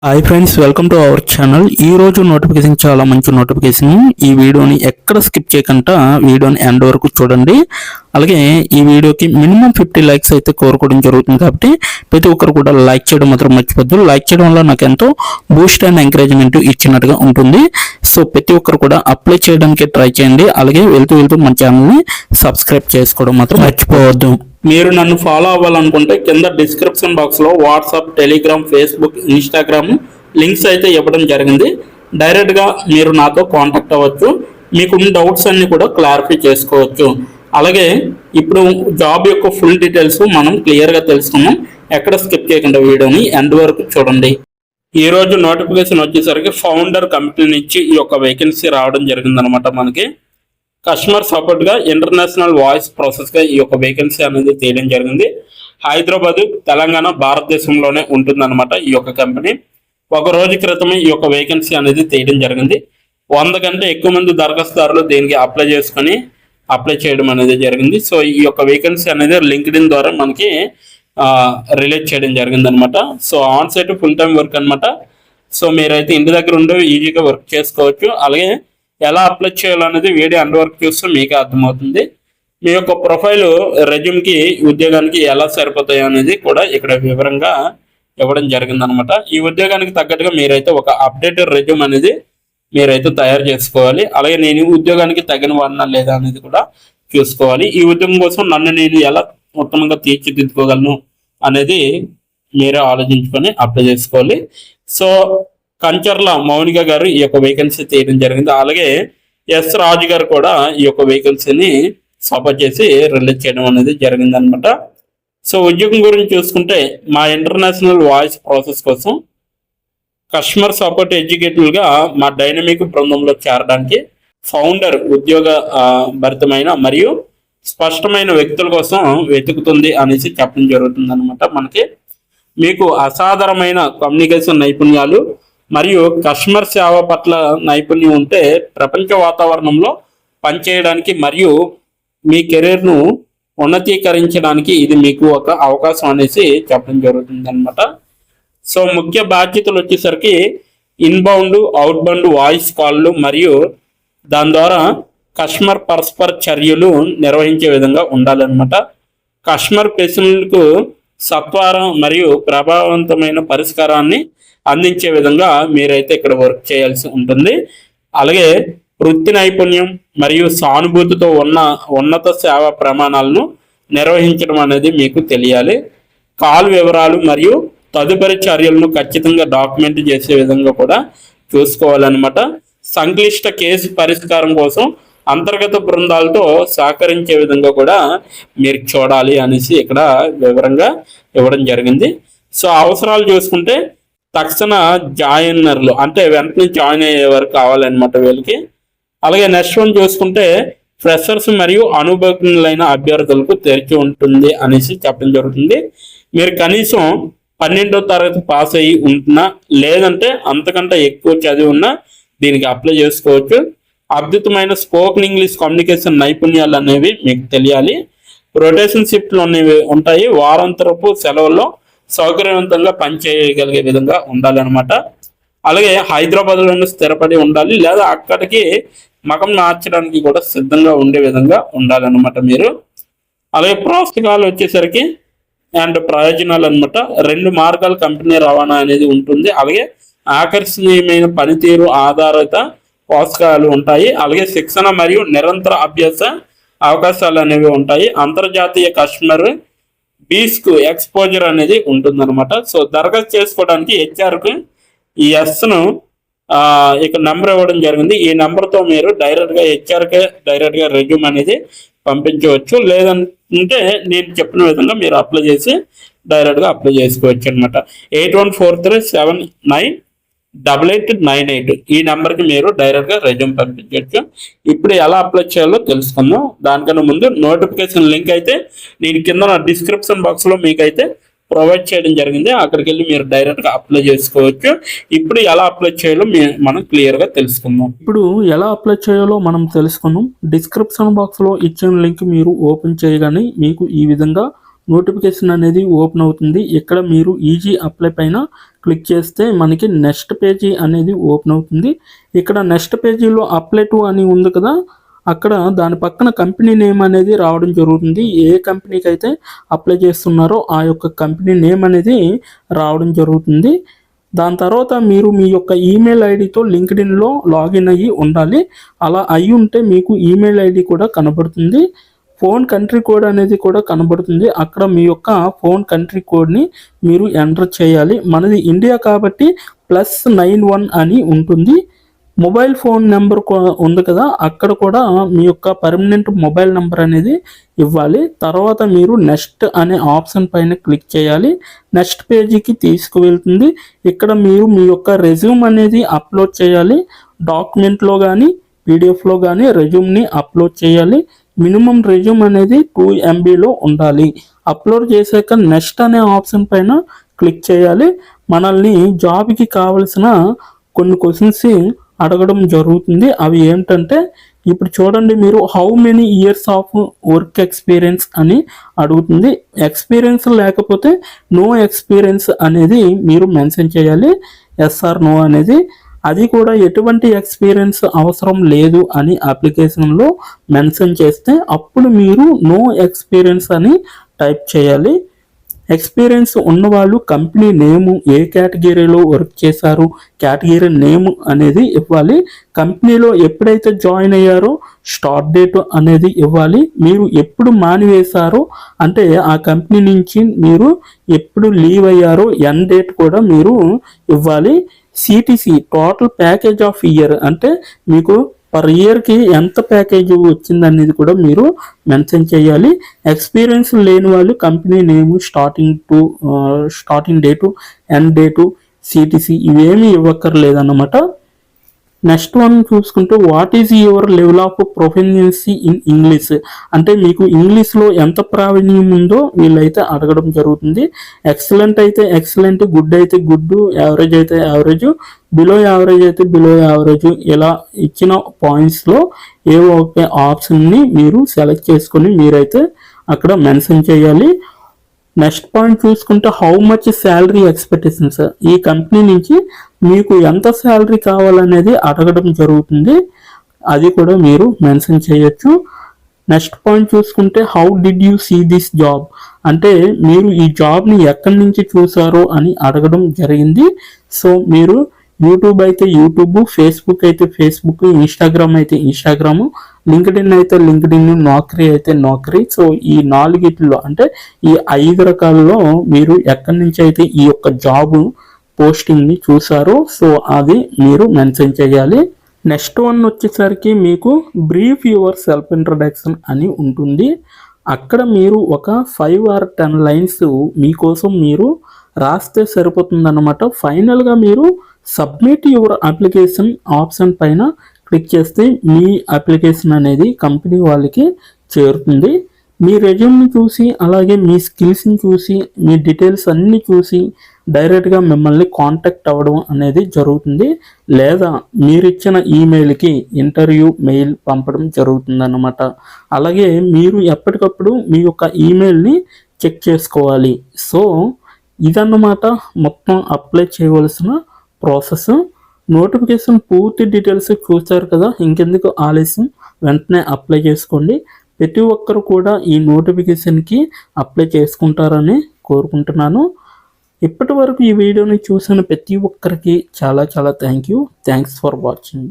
Hi friends, welcome to our channel. ఈ రోజు notification చాలా మంచి నోటిఫికేషన్. ఈ వీడియోని ఎక్కడ స్కిప్ చేయకుండా వీడియోని ఎండ్ వరకు చూడండి. అలాగే ఈ వీడియోకి మినిమం 50 లైక్స్ అయితే కోరుకోవడం జరుగుతుంది. కాబట్టి ప్రతి ఒక్కరు కూడా లైక్ చేయడం మాత్రం మర్చిపోద్దు. లైక్ చేయడం వల్ల నాకు ఎంతో బూస్ట్ అండ్ ఎంకరేజ్మెంట్ ఇచ్చినట్టుగా ఉంటుంది. సో ప్రతి ఒక్కరు కూడా అప్లై చేయడానికి ట్రై చేయండి. అలాగే వెళ్తూ మన ఛానల్ని సబ్స్క్రైబ్ చేసుకోవడం మాత్రం మర్చిపోవద్దు. మీరు నన్ను ఫాలో అవ్వాలనుకుంటే కింద డిస్క్రిప్షన్ బాక్స్లో WhatsApp, Telegram, Facebook, Instagram links అయితే ఇవ్వడం జరిగింది. డైరెక్ట్గా మీరు నాతో కాంటాక్ట్ అవ్వచ్చు. మీకున్న డౌట్స్ అన్ని కూడా క్లారిఫై చేసుకోవచ్చు. అలాగే ఇప్పుడు జాబ్ యొక్క ఫుల్ డీటెయిల్స్ మనం క్లియర్గా తెలుసుకున్నాం. ఎక్కడ స్కిప్ చేయకుండా వీడియోని ఎండ్ వరకు చూడండి. ఈ రోజు నోటిఫికేషన్ వచ్చేసరికి ఫౌండర్ కంపెనీ నుంచి ఈ యొక్క వేకెన్సీ రావడం జరిగిందనమాట. మనకి కస్టమర్ సపోర్ట్ గా ఇంటర్నేషనల్ వాయిస్ ప్రాసెస్ గా ఈ యొక్క వేకెన్సీ అనేది తీయడం జరిగింది. హైదరాబాద్, తెలంగాణ, భారతదేశంలోనే ఉంటుందన్నమాట ఈ యొక్క కంపెనీ. ఒక రోజు క్రితమే ఈ యొక్క వేకెన్సీ అనేది తీయడం జరిగింది. 100 కంటే ఎక్కువ మంది దరఖాస్తుదారులు దీనికి అప్లై చేయడం అనేది జరిగింది. సో ఈ యొక్క వేకెన్సీ అనేది లింక్డ్ఇన్ ద్వారా మనకి రిలీజ్ చేయడం జరిగింది అనమాట. So on site full time work అనమాట. సో మీరైతే ఇంటి దగ్గర ఉండే ఈజీగా వర్క్ చేసుకోవచ్చు. అలాగే ఎలా అప్లై చేయాలనేది వీడియో ఎండ్ వరకు చూస్తే మీకే అర్థమవుతుంది. మీ యొక్క ప్రొఫైల్ రెజ్యూమ్కి, ఉద్యోగానికి ఎలా సరిపోతాయి అనేది కూడా ఇక్కడ వివరంగా ఇవ్వడం జరిగిందనమాట. ఈ ఉద్యోగానికి తగ్గట్టుగా మీరైతే ఒక అప్డేటెడ్ రెజ్యూమ్ అనేది మీరైతే తయారు చేసుకోవాలి. అలాగే నేను ఉద్యోగానికి తగిన వాడినా లేదా అనేది కూడా చూసుకోవాలి. ఈ ఉద్యోగం కోసం నన్ను నేను ఎలా ఉత్తమంగా తీర్చిదిద్దుకోగలను అనేది మీరే ఆలోచించుకొని అప్లై చేసుకోవాలి. సో కంచర్ల మౌనిక గారు ఈ యొక్క వేకెన్సీ తీయడం జరిగింది. అలాగే ఎస్ రాజు గారు కూడా ఈ యొక్క వేకెన్సీని సపోర్ట్ చేసి రిలీజ్ చేయడం అనేది జరిగింది అనమాట. సో ఉద్యోగం గురించి చూసుకుంటే మా ఇంటర్నేషనల్ వాయిస్ ప్రాసెస్ కోసం కస్టమర్ సపోర్ట్ ఎగ్జిక్యూటివ్ గా మా డైనమిక్ బృందంలో చేరడానికి ఫౌండర్ ఉద్యోగ భరితమైన మరియు స్పష్టమైన వ్యక్తుల కోసం వెతుకుతుంది అనేసి చెప్పడం జరుగుతుంది అనమాట. మనకి మీకు అసాధారణమైన కమ్యూనికేషన్ నైపుణ్యాలు మరియు కస్టమర్ సేవ పట్ల నైపుణ్యం ఉంటే ప్రపంచ వాతావరణంలో పనిచేయడానికి మరియు మీ కెరీర్ను ఉన్నతీకరించడానికి ఇది మీకు ఒక అవకాశం అనేసి చెప్పడం జరుగుతుంది అనమాట. సో ముఖ్య బాధ్యతలు వచ్చేసరికి ఇన్బౌండ్, అవుట్బౌండ్ వాయిస్ కాళ్ళు మరియు దాని ద్వారా కస్టమర్ పరస్పర చర్యలు నిర్వహించే విధంగా ఉండాలన్నమాట. కస్టమర్ ప్రశ్నలకు సత్వరం మరియు ప్రభావవంతమైన పరిష్కారాన్ని అందించే విధంగా మీరైతే ఇక్కడ వర్క్ చేయాల్సి ఉంటుంది. అలాగే వృత్తి నైపుణ్యం మరియు సానుభూతితో ఉన్నత సేవా ప్రమాణాలను నిర్వహించడం అనేది మీకు తెలియాలి. కాల్ వివరాలు మరియు తదుపరి చర్యలను ఖచ్చితంగా డాక్యుమెంట్ చేసే విధంగా కూడా చూసుకోవాలన్నమాట. సంక్లిష్ట కేసు పరిష్కారం కోసం అంతర్గత బృందాలతో సహకరించే విధంగా కూడా మీరు చూడాలి అనేసి ఇక్కడ వివరంగా ఇవ్వడం జరిగింది. సో అవసరాలు చూసుకుంటే తక్షణ జాయినర్లు, అంటే వెంటనే జాయిన్ అయ్యే వరకు కావాలన్నమాట వీళ్ళకి. అలాగే నెక్స్ట్ వన్ చూసుకుంటే ఫ్రెషర్స్ మరియు అనుభవజ్ఞులైన అభ్యర్థులకు తెరిచి ఉంటుంది అనేసి చెప్పడం జరుగుతుంది. మీరు కనీసం 12వ తరగతి పాస్ అయ్యి ఉంటున్నా లేదంటే అంతకంటే ఎక్కువ చదివి ఉన్నా దీనికి అప్లై చేసుకోవచ్చు. అద్భుతమైన స్పోకెన్ ఇంగ్లీష్ కమ్యూనికేషన్ నైపుణ్యాలు అనేవి మీకు తెలియాలి. రొటేషన్ షిఫ్ట్లు అనేవి ఉంటాయి. వారాంతరపు సెలవుల్లో సౌకర్యవంతంగా పనిచేయగలిగే విధంగా ఉండాలన్నమాట. అలాగే హైదరాబాద్లోనే స్థిరపడి ఉండాలి లేదా అక్కడికి మకం మార్చడానికి కూడా సిద్ధంగా ఉండే విధంగా ఉండాలన్నమాట మీరు. అలాగే ప్రోత్సాహాలు వచ్చేసరికి అండ్ ప్రయోజనాలు అనమాట. 2 మార్గాల కంపెనీ రవాణా అనేది ఉంటుంది. అలాగే ఆకర్షణీయమైన పనితీరు ఆధారిత పోషకాలు ఉంటాయి. అలాగే శిక్షణ మరియు నిరంతర అభ్యాస అవకాశాలు అనేవి ఉంటాయి. అంతర్జాతీయ కస్టమర్ బీస్కు ఎక్స్పోజర్ అనేది ఉంటుందన్నమాట. సో దరఖాస్తు చేసుకోవడానికి హెచ్ఆర్కు ఈ ఎస్ను ఇక్కడ నెంబర్ ఇవ్వడం జరిగింది. ఈ నెంబర్తో మీరు డైరెక్ట్గా హెచ్ఆర్కే డైరెక్ట్గా రెజ్యూమ్ అనేది పంపించవచ్చు. లేదంటే నేను చెప్పిన విధంగా మీరు అప్లై చేసి డైరెక్ట్గా అప్లై చేసుకోవచ్చు అనమాట. 8143798898 ఈ నెంబర్కి మీరు డైరెక్ట్గా రెజ్యూమ్ పంపించవచ్చు. ఇప్పుడు ఎలా అప్లై చేయాలో తెలుసుకుందాం. దానికన్నా ముందు నోటిఫికేషన్ లింక్ అయితే నేను కింద డిస్క్రిప్షన్ బాక్స్లో మీకైతే ప్రొవైడ్ చేయడం జరిగింది. అక్కడికి వెళ్ళి మీరు డైరెక్ట్గా అప్లై చేసుకోవచ్చు. ఇప్పుడు ఎలా అప్లై చేయాలో మనం క్లియర్గా తెలుసుకుందాం. ఇప్పుడు ఎలా అప్లై చేయాలో మనం తెలుసుకుందాం. డిస్క్రిప్షన్ బాక్స్లో ఇచ్చిన లింక్ మీరు ఓపెన్ చేయగానే మీకు ఈ విధంగా నోటిఫికేషన్ అనేది ఓపెన్ అవుతుంది. ఇక్కడ మీరు ఈజీ అప్లై పైన క్లిక్ చేస్తే మనకి నెక్స్ట్ పేజీ అనేది ఓపెన్ అవుతుంది. ఇక్కడ నెక్స్ట్ పేజీలో అప్లై టు అని ఉంది కదా, అక్కడ దాని పక్కన కంపెనీ నేమ్ అనేది రావడం జరుగుతుంది. ఏ కంపెనీకి అయితే అప్లై చేస్తున్నారో ఆ యొక్క కంపెనీ నేమ్ అనేది రావడం జరుగుతుంది. దాని తర్వాత మీరు మీ యొక్క ఈమెయిల్ ఐడితో లింక్డ్ఇన్లో లాగిన్ అయ్యి ఉండాలి. అలా అయి ఉంటే మీకు ఈమెయిల్ ఐడి కూడా కనబడుతుంది. ఫోన్ కంట్రీ కోడ్ అనేది కూడా కనబడుతుంది. అక్కడ మీ యొక్క ఫోన్ కంట్రీ కోడ్ని మీరు ఎంటర్ చేయాలి. మనది ఇండియా కాబట్టి +91 అని ఉంటుంది. మొబైల్ ఫోన్ నెంబర్ ఉంది కదా, అక్కడ కూడా మీ యొక్క పర్మనెంట్ మొబైల్ నెంబర్ అనేది ఇవ్వాలి. తర్వాత మీరు నెక్స్ట్ అనే ఆప్షన్ పైన క్లిక్ చేయాలి. నెక్స్ట్ పేజీకి తీసుకువెళ్తుంది. ఇక్కడ మీరు మీ యొక్క రెజ్యూమ్ అనేది అప్లోడ్ చేయాలి. డాక్యుమెంట్లో కానీ పీడిఎఫ్లో కానీ రెజ్యూమ్ని అప్లోడ్ చేయాలి. మినిమం రెజ్యూమ్ అనేది 2 MBలో ఉండాలి. అప్లోడ్ చేశాక నెక్స్ట్ అనే ఆప్షన్ పైన క్లిక్ చేయాలి. మనల్ని జాబ్కి కావలసిన కొన్ని క్వశ్చన్స్ అడగడం జరుగుతుంది. అవి ఏంటంటే ఇప్పుడు చూడండి, మీరు how many years of work experience అని అడుగుతుంది. ఎక్స్పీరియన్స్ లేకపోతే నో ఎక్స్పీరియన్స్ అనేది మీరు మెన్షన్ చేయాలి. ఎస్ ఆర్ నో అనేది. అది కూడా ఎటువంటి ఎక్స్పీరియన్స్ అవసరం లేదు అని అప్లికేషన్లో మెన్షన్ చేస్తే అప్పుడు మీరు నో ఎక్స్పీరియన్స్ అని టైప్ చేయాలి. ఎక్స్పీరియన్స్ ఉన్నవాళ్ళు కంపెనీ నేము, ఏ కేటగిరీలో వర్క్ చేశారు, కేటగిరీ నేమ్ అనేది ఇవ్వాలి. కంపెనీలో ఎప్పుడైతే జాయిన్ అయ్యారో స్టార్ట్ డేట్ అనేది ఇవ్వాలి. మీరు ఎప్పుడు మానివేశారో అంటే ఆ కంపెనీ నుంచి మీరు ఎప్పుడు లీవ్ అయ్యారో ఎండ్ డేట్ కూడా మీరు ఇవ్వాలి. CTC total package of year అంటే మీకు పర్ ఇయర్కి ఎంత ప్యాకేజ్ వచ్చిందనేది కూడా మీరు మెన్షన్ చేయాలి. ఎక్స్పీరియన్స్ లేని వాళ్ళు company name, starting date, end date, CTC ఇవేమీ ఇవ్వక్కర్లేదన్నమాట. నెక్స్ట్ వన్ చూసుకుంటే what is your level of proficiency in English అంటే మీకు ఇంగ్లీష్లో ఎంత ప్రావీణ్యం ఉందో వీళ్ళైతే అడగడం జరుగుతుంది. ఎక్సలెంట్ అయితే ఎక్సలెంట్, గుడ్ అయితే గుడ్, యావరేజ్ అయితే యావరేజ్, బిలో యావరేజ్ అయితే బిలో యావరేజ్, ఇలా ఇచ్చిన పాయింట్స్లో ఏవో ఒక ఆప్షన్ని మీరు సెలెక్ట్ చేసుకొని మీరైతే అక్కడ మెన్షన్ చేయాలి. నెక్స్ట్ పాయింట్ చూసుకుంటే హౌ మచ్ శాలరీ ఎక్స్పెక్టేషన్స్, ఈ కంపెనీ నుంచి మీకు ఎంత శాలరీ కావాలనేది అడగడం జరుగుతుంది. అది కూడా మీరు మెన్షన్ చేయొచ్చు. నెక్స్ట్ పాయింట్ చూసుకుంటే how did you see this job అంటే మీరు ఈ జాబ్ని ఎక్కడి నుంచి చూసారో అని అడగడం జరిగింది. సో మీరు యూట్యూబ్ అయితే యూట్యూబ్, ఫేస్బుక్ అయితే ఫేస్బుక్, ఇన్స్టాగ్రామ్ అయితే ఇన్స్టాగ్రాము, లింక్డ్ఇన్ అయితే లింక్డ్ఇన్, నౌకరీ అయితే నౌకరీ. సో ఈ 4 అంటే ఈ 5 రకాలలో మీరు ఎక్కడి నుంచి అయితే ఈ యొక్క జాబ్ పోస్టింగ్ని చూసారో సో అది మీరు మెన్షన్ చేయాలి. నెక్స్ట్ వన్ వచ్చేసరికి మీకు బ్రీఫ్ యువర్ సెల్ఫ్ ఇంట్రడక్షన్ అని ఉంటుంది. అక్కడ మీరు ఒక 5 or 10 లైన్స్ మీకోసం మీరు రాస్తే సరిపోతుందన్నమాట. ఫైనల్గా మీరు సబ్మిట్ యువర్ అప్లికేషన్ ఆప్షన్ పైన క్లిక్ చేస్తే మీ అప్లికేషన్ అనేది కంపెనీ వాళ్ళకి చేరుతుంది. మీ రెజ్యూమ్ని చూసి అలాగే మీ స్కిల్స్ని చూసి మీ డీటెయిల్స్ అన్నీ చూసి డైరెక్ట్గా మిమ్మల్ని కాంటాక్ట్ అవ్వడం అనేది జరుగుతుంది. లేదా మీరిచ్చిన ఈమెయిల్కి ఇంటర్వ్యూ మెయిల్ పంపడం జరుగుతుందన్నమాట. అలాగే మీరు ఎప్పటికప్పుడు మీ యొక్క ఈమెయిల్ని చెక్ చేసుకోవాలి. సో ఇదన్నమాట మొత్తం అప్లై చేయవలసిన ప్రాసెస్. నోటిఫికేషన్ పూర్తి డీటెయిల్స్ చూస్తారు కదా, ఇంకెందుకు ఆలస్యం, వెంటనే అప్లై చేసుకోండి. ప్రతి ఒక్కరు కూడా ఈ నోటిఫికేషన్కి అప్లై చేసుకుంటారని కోరుకుంటున్నాను. ఇప్పటి వరకు ఈ వీడియోని చూసిన ప్రతి ఒక్కరికి చాలా థ్యాంక్స్ ఫర్ వాచింగ్.